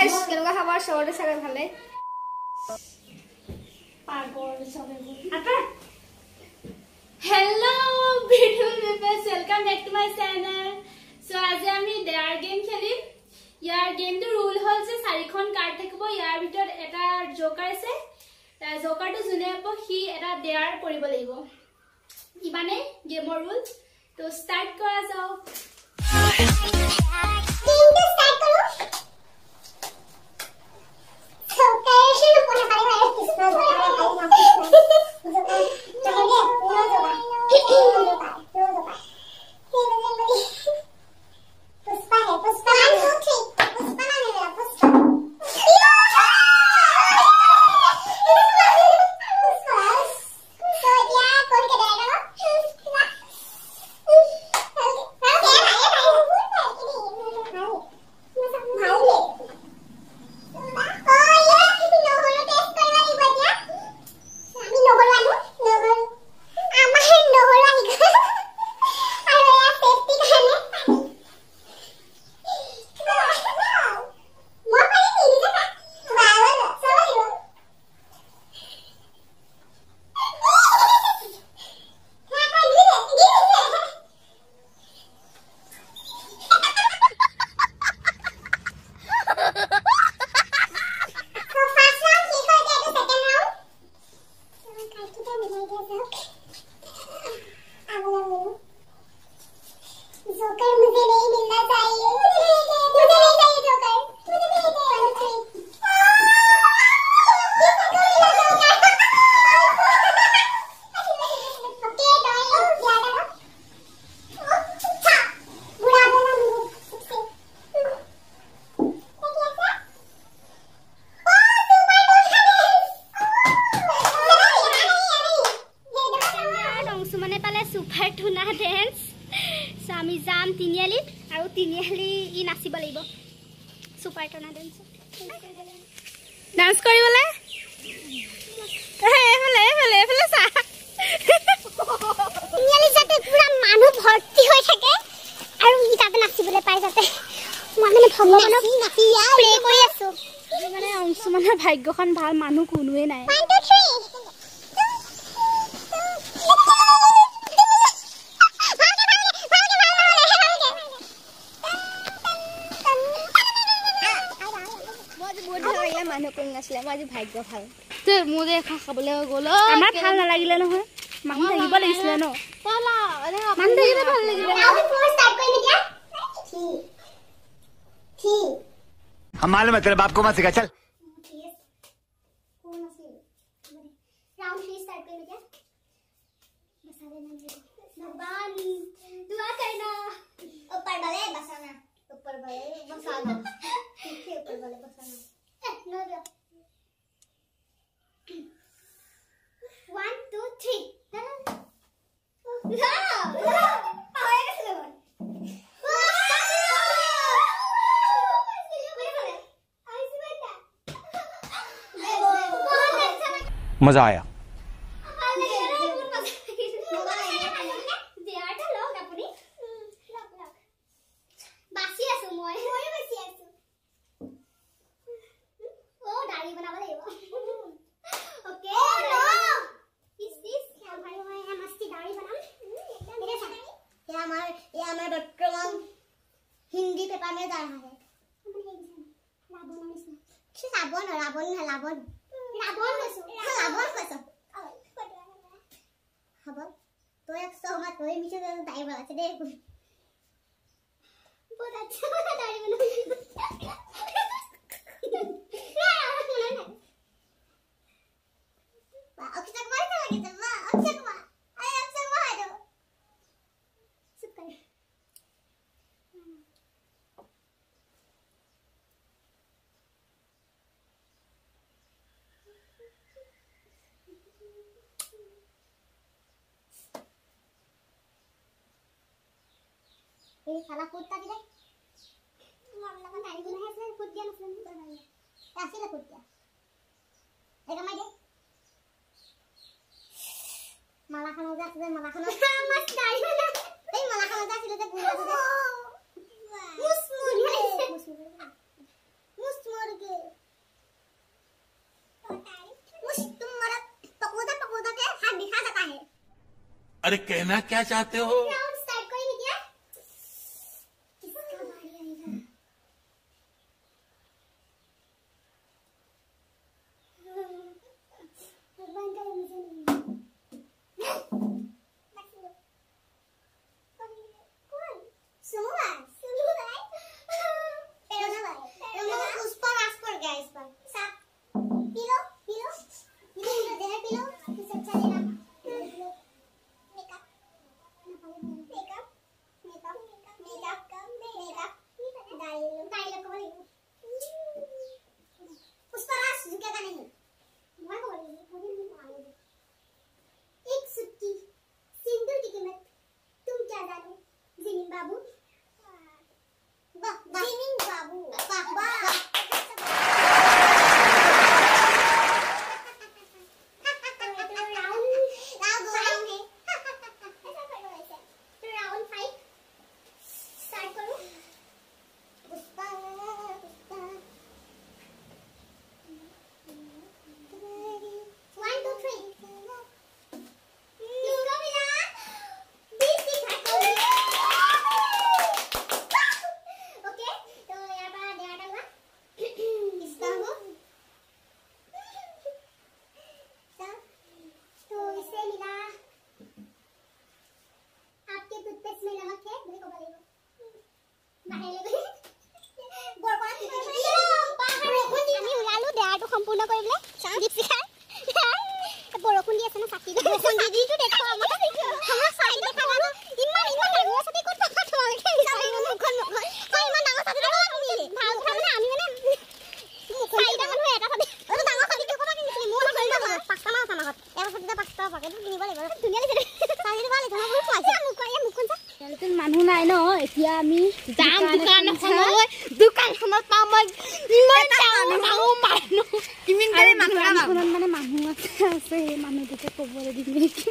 Guys কেনেকুৱা খবৰ সবৰে চাগে ভালে পাগল সবে আটা Hello beautiful people, welcome back to my channel. So আজি আমি ডেয়াৰ গেম খেলিম ইয়াৰ গেমটো ৰুল হল যে চাৰিখন কাৰ্ড থাকিব ইয়াৰ ভিতৰত এটা জোকাৰ আছে জোকাৰটো জুনে আপ হি এটা ডেয়াৰ কৰিব লাগিব ইমানে গেমৰ ৰুল তো স্টাৰ্ট কৰা যাও গেমটো স্টাৰ্ট কৰো সো ক্যাৰেশন উপৰে পাৰে পাৰে কৃষ্ণ আমি যাম তিনিয়ালি আৰু তিনিয়ালি ই নাচিব লাগিব সুপাৰ টনা ডান্স কৰিবলে এফালে চা তিনিয়ালি যাতে পুৰা মানুহ ভৰ্তি হৈ থাকে আৰু ই তাতে নাচিবলৈ পাই যাতে মই মানে ভগৱানক প্ৰে কৰি আছো মানে অংশুমানৰ ভাগ্যখন ভাল মানুহ কোনোৱে নাই 1 2 3 মানুহ কোন নাছিলে আজি ভাগ্য ভাল তে মোৰে খাবলৈ গ'ল আমাৰ ভাল নালাগিলে নহয় মানুহ থাকিব লাগিছিলে ন পালা মানুহ থাকিলে ভাল লাগিলে আমি ফোৰ স্টাৰ্ট কৰিম এতিয়া ঠিক हम मालूम है तेरे बाप को मत सिखा चल कौन असली राउंड 3 स्टार्ट कर क्या बसा देना मुझे भगवान दुआ करना ऊपर वाले बसाना ऊपर वाले बसाना ठीक है ऊपर वाले बसाना नो दो 1 2 3 ला आएगा चलो मजा आया हिंदी पेपर में जा रहा है रावण रावण है रावण रावण रावण कसो हब तो एक सो मत होई मिसे दाई वाला से देख बहुत अच्छा दाई वाला अक्षय कुमार से लगे तो अक्षय कुमार अरे अक्षय कुमार है तो चुप कर ये साला कूदता किधर मामला का दाढ़ी बना है इसने कूद गया ना फ्रेंड तो नहीं ऐसे ना कूद गया एक मार दे माला खाना जा से माला खाना मस्त दाढ़ी बना ए माला खाना जा से पूरा मुस मुस मुस अरे कहना क्या चाहते हो? राउंड स्टार्ट करेंगे क्या? किसका बारी आएगा? भगवान का मुझे नहीं। कौन? सुमुआ भाई। प्रेरणा भाई। उस पर आस पर गया इस पर। साथ पीलो दे पीलो किस अच्छा लेना। মানুহ নাই ন এতিয়া আমি যাম দোকানখনত পাম মই ইমান মানুহ কিমান গাড়ী মানুহ মানে মানুহ আছে সেই মানুহটোকে ক'বলৈ দিম নেকি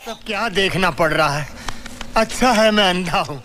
सब क्या देखना पड़ रहा है? अच्छा है मैं अंधा हूँ।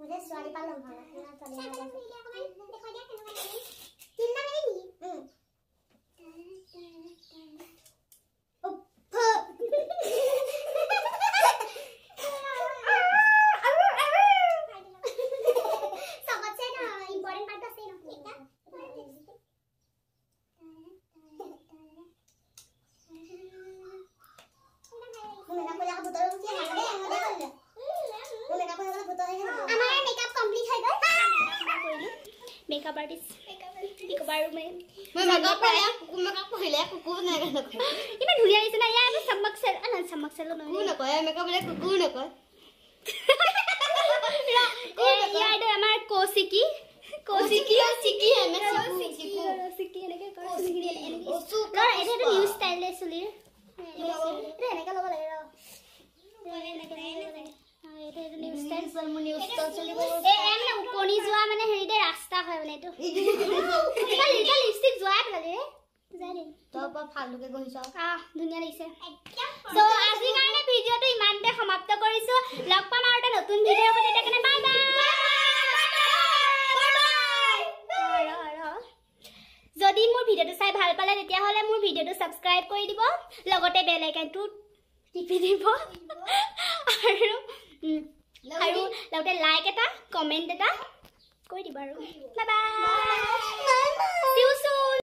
मुझे स्वाली पाल लंबा है ना चले ना देखो क्या करना है चिन्ना नहीं मेकअप आर्टिस्ट मेकअप आर्टिस्ट में मैं मेकअप पहले कुकु नहीं करना ये मैं धुलिया इसे ना यार मैं चमक से ना चमक से लो ना कुकु ना कोई मेकअप पहले कुकु ना कोई ये आइडे हमारे कोसिकी सिकी है मैं सिकी है क्या कोसिकी है ना ये तो न्यू स्टाइल है सुलीर रहने का लोग लगे ये न्यू स्टाइल न्यू स्टाइल चली गई एमने कोनी जोआ माने हेरिदे रास्ता হয় মানে তো এটা লিপস্টিক জোয়া গলে জানি তো ফালু কে গহিছ ধুনিয়া লাগিছে সো আজি কাৰণে ভিডিওটো ইমানতে সমাপ্ত কৰিছো লগ পাম আৰু এটা নতুন ভিডিও কৰি তেকনে বাই বাই যদি মোৰ ভিডিওটো চাই ভাল পালে তেতিয়া হলে মোৰ ভিডিওটো সাবস্ক্ৰাইব কৰি দিব লগতে বেল আইকনটো টিপি দিব আৰু লগতে লাইক এটা কমেন্ট এটা কৰি দিবা আৰু bye bye C you soon